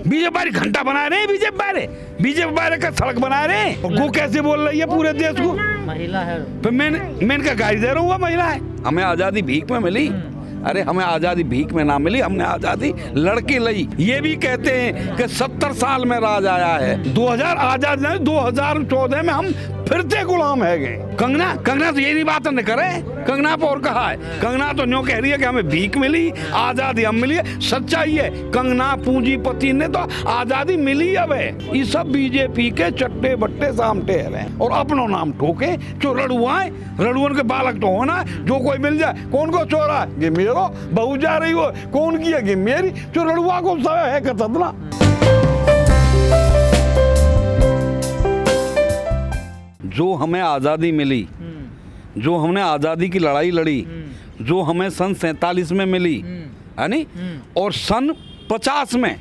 BJP वाले घंटा बना रहे हैं, बीजेपी वाले का सड़क बना रहे हैं। और वो कैसे बोल रही है पूरे देश को महिला है? फिर मैं इनका गाड़ी दे रहा हूँ, महिला है। हमें आजादी भीख में मिली? अरे हमें आजादी भीख में ना मिली, हमने आजादी लड़के ली। ये भी कहते हैं कि 70 साल में राज आया है। 2000 आजाद नहीं, 2014 में हम फिर से गुलाम है गए। कंगना तो यही बात न करे। कंगना पर और कहा है, कंगना तो न्यों कह रही है कि हमें भीख मिली, आजादी हम मिली है। सच्चाई है, कंगना पूंजीपति ने तो आजादी मिली अब है। ये सब बीजेपी के चट्टे बट्टे सामटे हैं और अपनो नाम ठोके। जो रड़ुआए, रड़ुअन के बालक तो होना, जो कोई मिल जाए। कौन को चोरा ये मेरो बहू जा रही हो, कौन की है मेरी, जो रड़ुआ को सब है का सदना। जो हमें आज़ादी मिली, जो हमने आज़ादी की लड़ाई लड़ी, जो हमें सन 47 में मिली है नी, और सन 50 में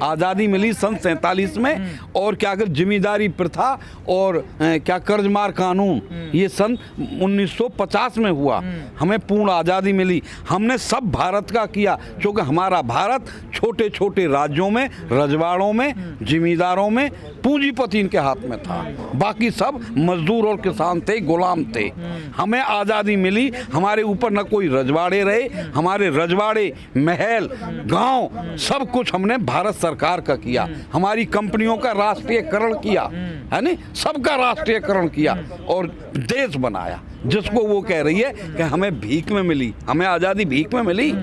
आज़ादी मिली, सन 47 में। और क्या कर जिम्मेदारी प्रथा और क्या कर्जमार कानून, ये सन 1950 में हुआ। हमें पूर्ण आज़ादी मिली। हमने सब भारत का किया, क्योंकि हमारा भारत छोटे छोटे राज्यों में, रजवाड़ों में, जिम्मेदारों में, पूंजीपति इनके हाथ में था। बाकी सब मजदूर और किसान थे, गुलाम थे। हमें आज़ादी मिली, हमारे ऊपर न कोई रजवाड़े रहे। हमारे रजवाड़े, महल, गांव, सब कुछ हमने भारत सरकार का किया। हमारी कंपनियों का राष्ट्रीयकरण किया, है नी, सबका राष्ट्रीयकरण किया और देश बनाया। जिसको वो कह रही है कि हमें भीख में मिली, हमें आज़ादी भीख में मिली।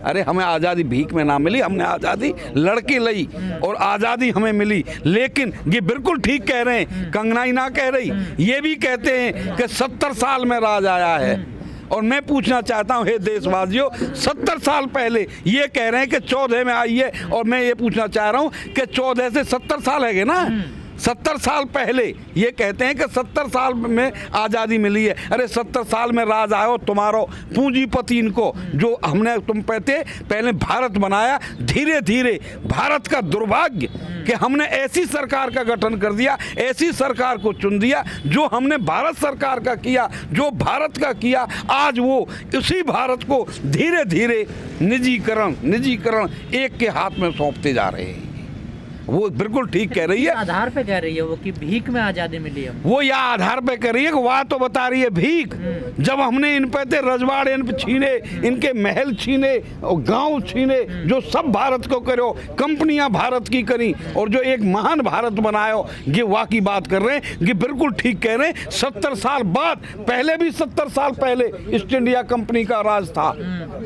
अरे हमें आज़ादी भीख में ना मिली, हमने आज़ादी लड़के ली और आज़ादी हमें मिली। लेकिन ये बिल्कुल ठीक कह रहे हैं, कंगना ही ना कह रही, ये भी कहते हैं कि 70 साल में राज आया है। और मैं पूछना चाहता हूँ, हे देशवासियों, 70 साल पहले ये कह रहे हैं कि 14 में आई है, और मैं ये पूछना चाह रहा हूँ कि 14 से 70 साल है ना। 70 साल पहले ये कहते हैं कि 70 साल में आज़ादी मिली है। अरे 70 साल में राज आयो तुम्हारो पूंजीपति इनको, जो हमने तुम पहले भारत बनाया। धीरे धीरे भारत का दुर्भाग्य कि हमने ऐसी सरकार का गठन कर दिया, ऐसी सरकार को चुन दिया जो हमने भारत सरकार का किया, जो भारत का किया। आज वो उसी भारत को धीरे धीरे निजीकरण एक के हाथ में सौंपते जा रहे हैं। वो बिल्कुल ठीक कह रही है। आधार पे कह रही है वो कि भीख में आज़ादी मिली है। वो या आधार पे कह रही है कि वह तो बता रही है भीख। जब हमने इन पे थे रजवाड़े, इन पे छीने, इनके महल छीने और गांव छीने, जो सब भारत को करो, कंपनियां भारत की करी और जो एक महान भारत बनायो, ये वाह की बात कर रहे हैं। ये बिल्कुल ठीक कह रहे हैं। 70 साल बाद, पहले भी 70 साल पहले ईस्ट इंडिया कंपनी का राज था।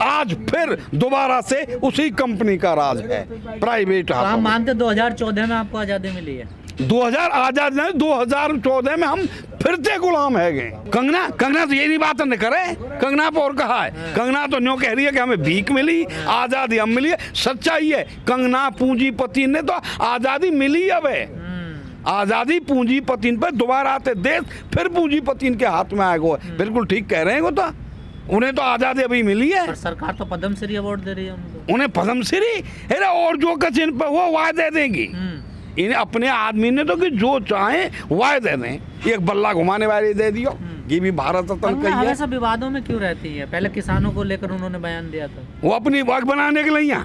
आज फिर दोबारा से उसी कंपनी का राज है, प्राइवेट। हम मानते 2014 में आपको आज़ादी मिली है। 2014 में हम फिर से गुलाम है गए। कंगना तो यही बात न करे। कंगना पर और कहा है, कंगना तो न्यों कह रही है कि हमें भीख मिली, आज़ादी हम मिली है। सच्चाई है, कंगना पूंजीपति ने तो आज़ादी मिली अब है। आज़ादी पूंजीपति पर दोबारा आते देश फिर पूंजीपति के हाथ में आएगा। बिल्कुल ठीक कह रहे हैं। वो तो उन्हें तो आज़ादी अभी मिली है। पर सरकार तो पद्मश्री अवार्ड दे रही है उन्हें पद्मश्री। अरे और जो कच इन पर वो वादे देंगी। इन्हें अपने आदमी ने तो कि जो चाहे वादे दें। एक बल्ला घुमाने वाली दे दियो, ये भी भारत रत्न का ही है। सब विवादों में क्यों रहती है? पहले किसानों को लेकर उन्होंने बयान दिया था। वो अपनी वक्त बनाने के लिए,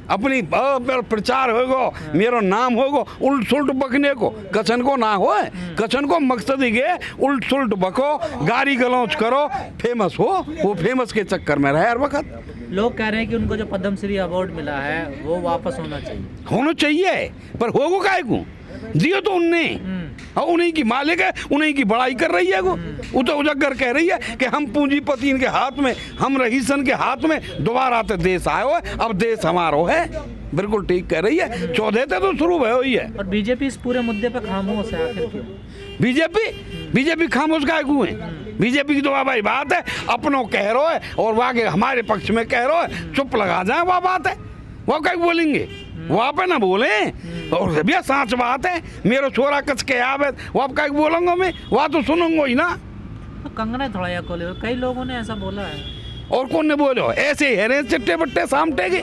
अपनी प्रचार होगो, मेरो नाम होगो, उल्ट सुल्ट बकने को कचन को ना हो। कचन को मकसद ही गे उल्ट सुल्ट बको, गाली गलौज करो, फेमस हो। वो फेमस के चक्कर में रहे हर वक्त। लोग कह रहे हैं कि उनको जो पद्मश्री अवार्ड मिला है वो वापस होना चाहिए। पर होगो काहे को दियो तो उनने, उन्हीं की मालिक है, उन्हीं की बड़ाई कर रही है। वो तो उजागर कह रही है कि हम पूंजीपति इनके हाथ में, हम रईसन के हाथ में दोबारा तो देश आयो है, अब देश हमारो है। बिल्कुल ठीक कह रही है। 14 से तो शुरू हुई है। और बीजेपी इस पूरे मुद्दे पर खामोश है, आखिर क्यों? बीजेपी खामोश काहे को है? बीजेपी की तो भाई बात है, अपनों कह रहा है और वाके हमारे पक्ष में कह रहा है, चुप लगा जाए। वह बात है, वो क्या बोलेंगे? वहाँ पे ना बोले। और भैया सच बात है, मेरा छोरा कच के आवे, वो आप क्या बोलूंगा मैं? वहाँ तो सुनूंगा ही ना। तो कंगना थोड़ा या कई लोगों ने ऐसा बोला है। और कौन ने बोलो? ऐसे हेरे चट्टे बट्टे सामटे के,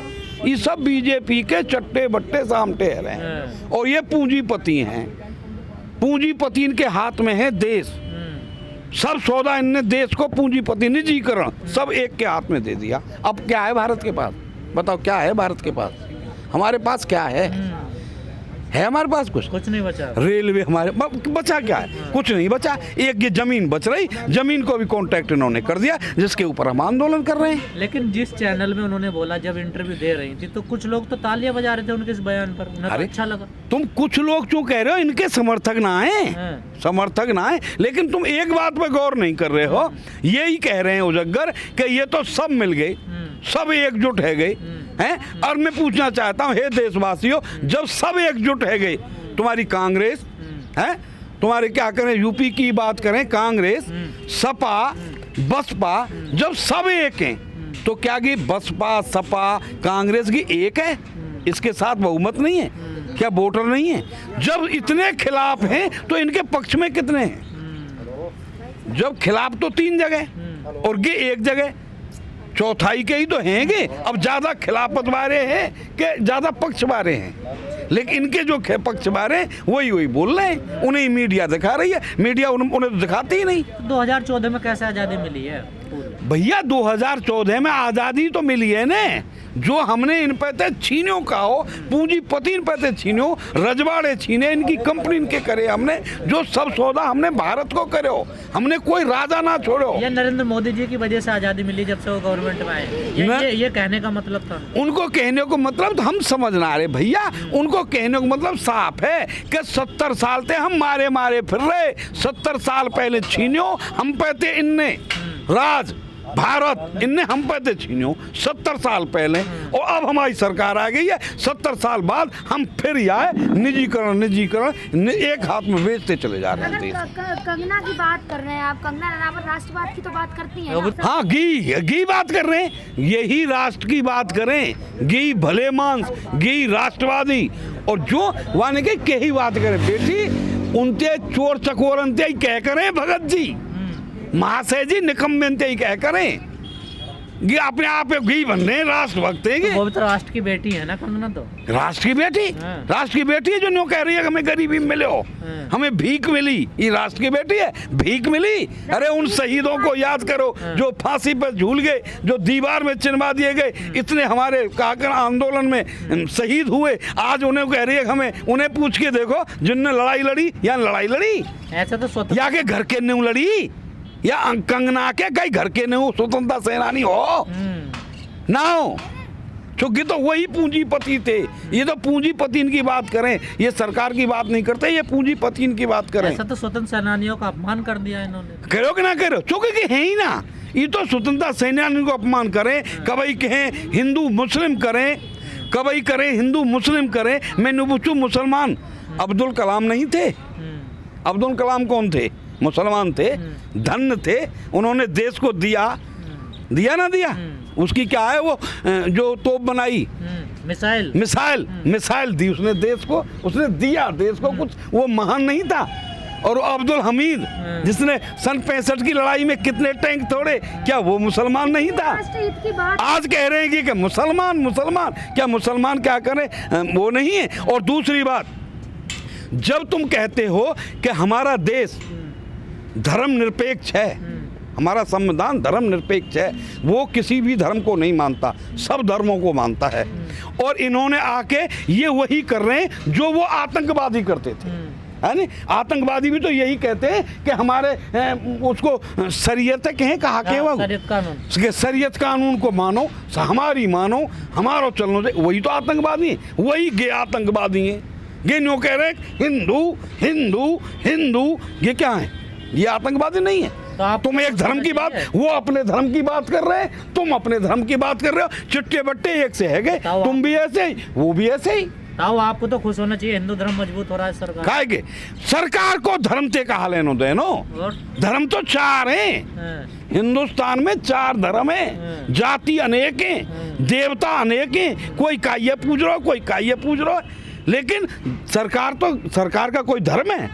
ये सब बीजेपी के चट्टे बट्टे सामटे हैं। और ये पूंजीपति हैं। पूंजीपति इनके हाथ में है देश। सब सौदा इनने देश को पूंजीपति, निजीकरण सब एक के हाथ में दे दिया। अब क्या है भारत के पास? बताओ क्या है भारत के पास? हमारे पास क्या है? है हमारे पास कुछ? कुछ नहीं बचा। रेलवे हमारे बचा क्या है? कुछ नहीं बचा। एक ये जमीन बच रही, जमीन को भी कॉन्ट्रैक्ट इन्होंने कर दिया, जिसके ऊपर हम आंदोलन कर रहे हैं। लेकिन जिस चैनल में उन्होंने बोला, जब इंटरव्यू दे रही थी, तो कुछ लोग तो तालियां बजा रहे थे उनके इस बयान पर, उन्हें तो अच्छा लगा। तुम कुछ लोग क्यों कह रहे हो इनके समर्थक ना है, समर्थक ना है, लेकिन तुम एक बात पे गौर नहीं कर रहे हो। यही कह रहे हैं उजागर कि ये तो सब मिल गए, सब एकजुट है गए हैं। और मैं पूछना चाहता हूँ, हे देशवासियों, जब सब एकजुट है गए, तुम्हारी कांग्रेस है, तुम्हारे क्या करें, यूपी की बात करें, कांग्रेस, सपा, बसपा, जब सब एक हैं, तो क्या कि बसपा, सपा, कांग्रेस की एक है? इसके साथ बहुमत नहीं है क्या? वोटर नहीं है? जब इतने खिलाफ हैं तो इनके पक्ष में कितने हैं? जब खिलाफ तो 3 जगह और ये एक जगह, चौथाई के ही तो हैंगे। अब ज्यादा खिलाफत वाले हैं कि ज्यादा पक्ष वाले हैं, लेकिन इनके जो पक्ष वाले हैं वही बोल रहे हैं, उन्हें मीडिया दिखा रही है। मीडिया उन्हें तो दिखाती ही नहीं। 2014 में कैसे आज़ादी मिली है भैया? 2014 में आज़ादी तो मिली है ना, जो हमने इन पे थे छीनो का हो, पूंजीपति इन पे थे छीनो, रजवाड़े छीने, इनकी कंपनी इनके करे हमने, जो सब सौदा हमने भारत को करे हो, हमने कोई राजा ना छोड़ो। ये नरेंद्र मोदी जी की वजह से आज़ादी मिली, जब से वो गवर्नमेंट में आए, ये कहने का मतलब था उनको। कहने को मतलब तो हम समझ ना रहे भैया, उनको कहने को मतलब साफ है कि 70 साल थे हम मारे फिर रहे, 70 साल पहले छीनो हम पे थे इनने राज भारत, इनने हम पे थे छीनो 70 साल पहले, और अब हमारी सरकार आ गई है, 70 साल बाद हम फिर आए, निजीकरण एक हाथ में बेचते चले जा रहे हैं। कंगना की बात कर रहे हैं आप, कंगना रनावत राष्ट्रवाद की तो बात करती हैं ना? हाँ, घी बात कर रहे हैं, यही राष्ट्र की बात करें, घी भले मांस, घी राष्ट्रवादी, और जो वाने के ही बात करें बेटी, उनते चोर चकोर अंते ही कह करें भगत जी, महाशय जी निकम्मे ही कह करें, ये अपने आप घी बन रहे हैं, राष्ट्रभक्त है। वो भी तो राष्ट्र की बेटी है ना कंगना, तो राष्ट्र की बेटी, राष्ट्र की बेटी है, जो न्यों कह रही है हमें गरीबी मिले हो, हमें भीख मिली, ये राष्ट्र की बेटी है, भीख मिली। अरे उन शहीदों को याद करो जो फांसी पर झूल गए, जो दीवार में चिनवा दिए गए, इतने हमारे काकर आंदोलन में शहीद हुए, आज उन्हें कह रही है हमें, उन्हें पूछ के देखो जिनने लड़ाई लड़ी या लड़ाई लड़ी, ऐसा तो या के घर के न्यू लड़ी, या कंगना के कई घर के न्यू स्वतंत्रता सेनानी हो ना हो, क्योंकि तो वही पूंजीपति थे। ये तो पूंजीपति इनकी बात करें, ये सरकार की बात नहीं करते, ये पूंजीपति इनकी बात करें। ऐसा तो स्वतंत्र सेनानियों का अपमान कर दिया इन्होंने। करो कि ना करो, क्योंकि है ही ना, ये तो स्वतंत्रता सेनानियों को अपमान करें, कभी कहें हिंदू मुस्लिम करें, कभी करें हिंदू मुस्लिम करें। मैंने पूछू मुसलमान अब्दुल कलाम नहीं थे? अब्दुल कलाम कौन थे? मुसलमान थे, धन्य थे, उन्होंने देश को दिया ना दिया। उसकी क्या है वो जो तोप बनाई, मिसाइल दी उसने देश को, उसने दिया देश को कुछ, वो महान नहीं था? और अब्दुल हमीद जिसने सन 65 की लड़ाई में कितने टैंक तोड़े, क्या वो मुसलमान नहीं था? आज कह रहे हैं कि मुसलमान क्या मुसलमान क्या करें, वो नहीं है। और दूसरी बात, जब तुम कहते हो कि हमारा देश धर्मनिरपेक्ष है, हमारा संविधान धर्मनिरपेक्ष है, वो किसी भी धर्म को नहीं मानता, सब धर्मों को मानता है, और इन्होंने आके ये वही कर रहे हैं जो वो आतंकवादी करते थे, है नहीं? आतंकवादी भी तो यही कहते हैं कि हमारे उसको शरीयत कहें, कहा के वो शरीयत कानून को मानो, हमारी मानो, हमारा चलना चाहिए, वही तो आतंकवादी है, वही गे आतंकवादी हैं। ये न्यों कह रहे हिंदू, ये क्या है? ये आतंकवादी नहीं है। तो तुम एक धर्म की बात, वो अपने धर्म की बात कर रहे हैं, तुम अपने धर्म की बात कर रहे हो, चिट्टे बट्टे एक से है गए, तुम भी ऐसे ही, वो भी ऐसे ही। तो आपको तो खुश होना चाहिए, हिंदू धर्म मजबूत हो रहा है। सरकार को धर्म से कहा लेनो देनो, धर्म तो 4 हैं हिंदुस्तान में, 4 धर्म है, जाति अनेक हैं, देवता अनेक हैं, कोई का ये पूज रहा, कोई का ये पूज रहा, लेकिन सरकार का कोई धर्म है,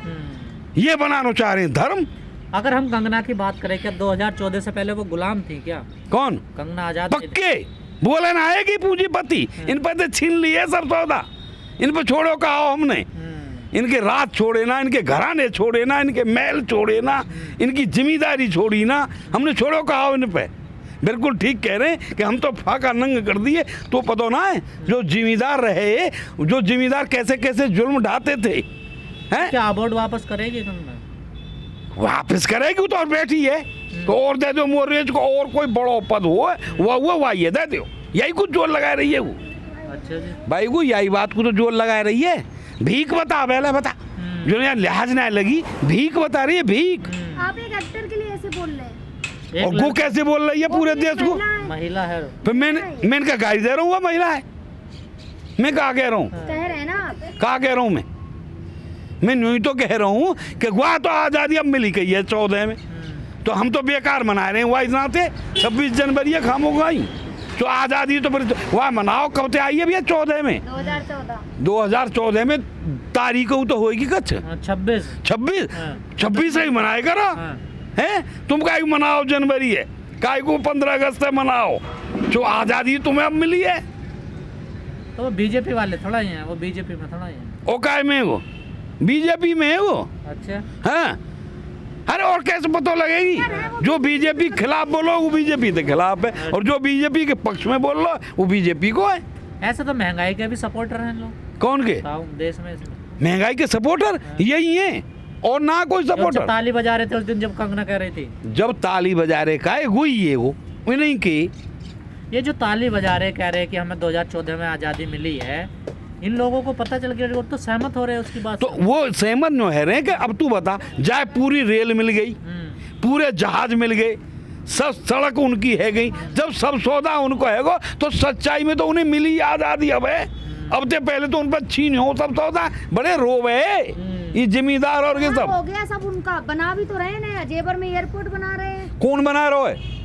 ये बनाना चाह रहे हैं धर्म। अगर हम कंगना की बात करें, क्या 2014 से पहले वो गुलाम थी क्या? कौन? कंगना आजाद। पक्के बोले ना आएगी पूंजीपति, इन पर तो छीन लिए सब सौदा, इन पर छोड़ो कहा हमने, इनके राज छोड़े ना, इनके घराने छोड़े ना, इनके महल छोड़े ना, इनकी जिम्मेदारी छोड़ी ना, हमने छोड़ो कहा इन पे। बिल्कुल ठीक कह रहे हैं कि हम तो फाका नंग कर दिए। तो पता ना है जो जिम्मेदार रहे, जो जिम्मेदार कैसे कैसे जुल्म ढाते थे हैं। क्या अवार्ड वापस करेगी कंगना? वापस करेगी तो और बैठी है तो और दे दो मोरेज को, और कोई बड़ो पद हो वह ये दे दो। यही कुछ जोर लगा रही है वो। अच्छा जी। भाई को यही बात को तो जोर लगा रही है। भीख बता पहले बता, जो यहाँ लिहाज ना लगी, भीख बता रही है, भीख। आप एक एक्टर के लिए ऐसे बोल रहे हैं। और वो कैसे बोल रही है पूरे देश को? महिला है। फिर मैंने क्या गाली दे रहा हूँ? महिला है, मैं कहा कह रहा हूँ? कह रहे हैं ना आप। कहा कह रहा हूँ मैं यूं ही तो कह रहा हूँ कि वह तो आज़ादी अब मिली गई है 14 में, तो हम तो बेकार मना रहे हैं। वह इतना थे 26 जनवरी है खामोगा ही तो आज़ादी तो वह मनाओ। कब से आई है भैया? 14 में, 2014 में तारीख तो होगी कच्छ 26 से ही मनाए करो हैं। तुम काय को मनाओ जनवरी है, काय को 15 अगस्त से मनाओ, जो आज़ादी तुम्हें अब मिली है। तो वो बीजेपी वाले थोड़ा ही हैं, वो बीजेपी में थोड़ा ही हैं। ओ काय में वो बीजेपी में है वो। अच्छा हाँ, अरे और कैसे पता लगेगी? जो बीजेपी खिलाफ बोलो वो बीजेपी के खिलाफ है, और जो बीजेपी के पक्ष में बोल लो वो बीजेपी को है। ऐसे तो महंगाई के भी सपोर्टर हैं लोग। कौन के? देश में महंगाई के सपोर्टर यही हैं, और ना कोई सपोर्टर। ताली बजा रहे थे उस दिन जब कंगना कह रही थी, जब ताली बजा रहे का वही है वो नहीं की। ये जो ताली बजा रहे कह रहे कि हमें 2014 में आज़ादी मिली है, इन लोगों को पता चल गया, वो तो सहमत हो रहे हैं उसकी बात। तो वो सहमत न है रहे कि अब तू बता, जाए पूरी रेल मिल गई, पूरे जहाज मिल गए, सब सड़क उनकी है गई, जब सब सौदा उनको है तो सच्चाई में तो उन्हें मिली आज़ादी अब है। अब तो पहले तो उन पर छीन हो सब सौदा, बड़े रोब है ये जिम्मेदार और ये सब हो गया सब उनका। बना भी तो रहे ना, जेवर में एयरपोर्ट बना रहे हैं। कौन बना रहे है?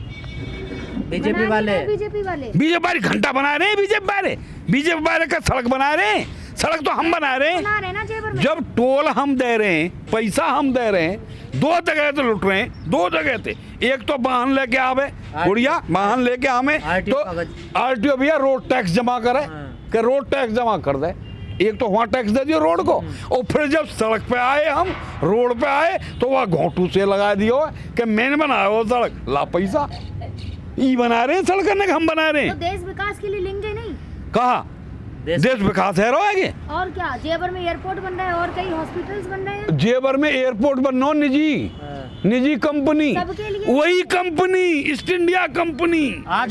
बीजेपी वाले घंटा बना रहे हैं। बीजेपी वाले का सड़क बना रहे हैं। सड़क तो हम बना रहे हैं ना जेवर में। जब टोल हम दे रहे हैं, पैसा हम दे रहे हैं, 2 जगह से लुट रहे हैं, 2 जगह से। एक तो वाहन लेके आवे गुड़िया, वाहन लेके आवे तो आरटीओ भैया रोड टैक्स जमा करे कि रोड टैक्स जमा कर दे। एक तो वहाँ टैक्स दे दियो रोड को, और फिर जब सड़क पे आए, हम रोड पे आए तो वह घोंटू से लगा दियो कि मैंने बनाया वो सड़क, ला पैसा। ये बना रहे हैं सड़क करने का, हम बना रहे हैं। तो देश विकास के लिए लेंगे नहीं? कहा देश विकास है रोएगे? और क्या जेवर में एयरपोर्ट बन रहा है और कई हॉस्पिटल्स बन रहे हैं। जेवर में एयरपोर्ट बनना निजी कंपनी, वही कंपनी ईस्ट इंडिया कंपनी,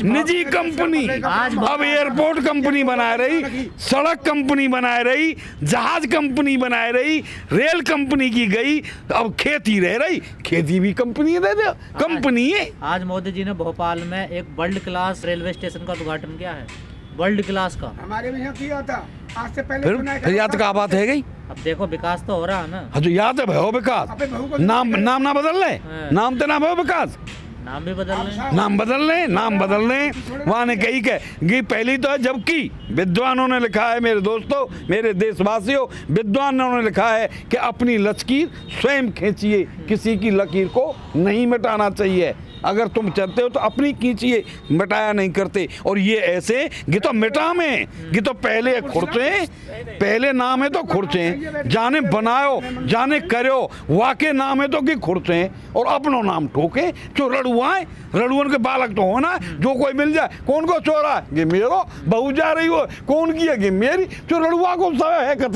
निजी कंपनी। अब एयरपोर्ट कंपनी बना रही, सड़क कंपनी बना रही, जहाज कंपनी बना रही, रेल कंपनी की गई, अब खेती रह रही, खेती भी कंपनी दे दो, कंपनी है। आज मोदी जी ने भोपाल में एक वर्ल्ड क्लास रेलवे स्टेशन का उद्घाटन किया है, वर्ल्ड क्लास का। हमारे भी यहाँ किया था आज से पहले। फिर याद का बात है गई। अब देखो विकास तो हो रहा है ना। हाँ, जो याद है भयो विकास, नाम ना बदल ले, नाम तो ना भयो विकास, नाम भी बदल रहे, नाम बदल रहे। वहाँ ने कही कि पहली तो है, जबकि विद्वानों ने लिखा है, मेरे दोस्तों, मेरे देशवासियों, विद्वानों ने लिखा है कि अपनी लकीर स्वयं खींचिए, किसी की लकीर को नहीं मिटाना चाहिए। अगर तुम चाहते हो तो अपनी खींचिए, मिटाया नहीं करते। और ये ऐसे कि तो मिटा में कि तो पहले खुर्चे, पहले नाम है तो खुर्चे, जाने बनाओ जाने करो, वाके नाम है तो कि खुर्चे, और अपनो नाम ठोके। जो रड़ुआए, रड़ुअन के बालक तो होना, जो कोई मिल जाए, कौन को चोरा कि मेरो बहू जा रही हो, कौन की है कि मेरी, जो रड़ुआ को सब है का